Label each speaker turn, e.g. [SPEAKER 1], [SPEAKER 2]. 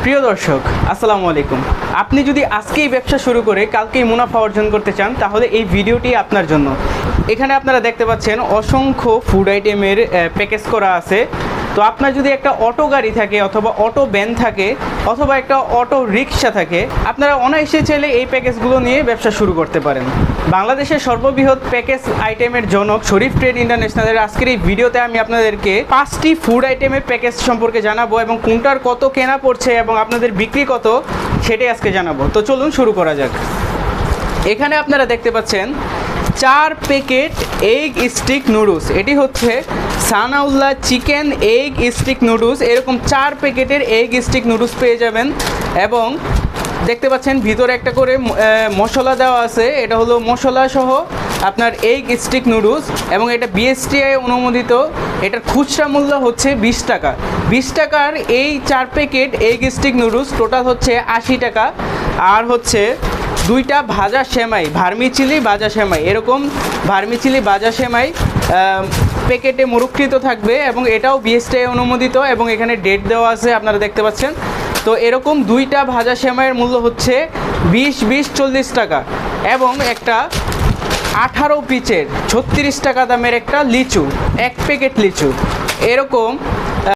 [SPEAKER 1] প্রিয় দর্শক, আসসালামু আলাইকুম। আপনি যদি আজকেই ব্যবসা শুরু করে কালকেই মুনাফা অর্জন করতে চান, তাহলে এই ভিডিওটি আপনার জন্য। এখানে আপনারা দেখতে পাচ্ছেন অসংখ্য ফুড আইটেমের প্যাকেজ করা আছে। তো আপনার যদি একটা অটো গাড়ি থাকে অথবা অটো ভ্যান থাকে অথবা একটা অটো রিক্সা থাকে, আপনারা অনায়াসে চাইলে এই প্যাকেজগুলো নিয়ে ব্যবসা শুরু করতে পারেন। বাংলাদেশের সর্ববৃহৎ প্যাকেজ আইটেমের জনক শরীফ ট্রেড ইন্টারন্যাশনালের আজকের এই ভিডিওতে আমি আপনাদেরকে 5টি ফুড আইটেমের প্যাকেজ সম্পর্কে জানাবো এবং কোনটার কত কেনা পড়ছে এবং আপনাদের বিক্রি কত সেটাই আজকে জানাবো। তো চলুন শুরু করা যাক। এখানে আপনারা দেখতে পাচ্ছেন 4 প্যাকেট এগ স্টিক নুডলস। এটি হচ্ছে Sanaullah chicken egg stick noodles. এরকম 4 প্যাকেটের এগ স্টিক নুডলস পেয়ে যাবেন এবং দেখতে পাচ্ছেন ভিতরে একটা করে মশলা দেওয়া আছে। এটা হলো মশলা সহ আপনার এগ স্টিক নুডলস এবং এটা বিএসটিআই অনুমোদিত। এটার খুচরা মূল্য হচ্ছে 20 টাকা। 20 টাকার এই 4 packet egg stick noodles total হচ্ছে 80 টাকা। আর হচ্ছে 2টা ভাজা সেমাই, ভার্মিচিলি ভাজা সেমাই, এরকম ভার্মিচিলি ভাজা সেমাই প্যাকেটে মোড়ককৃত থাকবে এবং এটাও বিএসটিআই অনুমোদিত এবং এখানে ডেট দেওয়া আছে আপনারা দেখতে পাচ্ছেন। তো এরকম 2টা ভাজা সেমাইয়ের মূল্য হচ্ছে 20-40 টাকা এবং একটা 18 পিচের 36 টাকা দামের একটা লিচু, 1 প্যাকেট লিচু। এরকম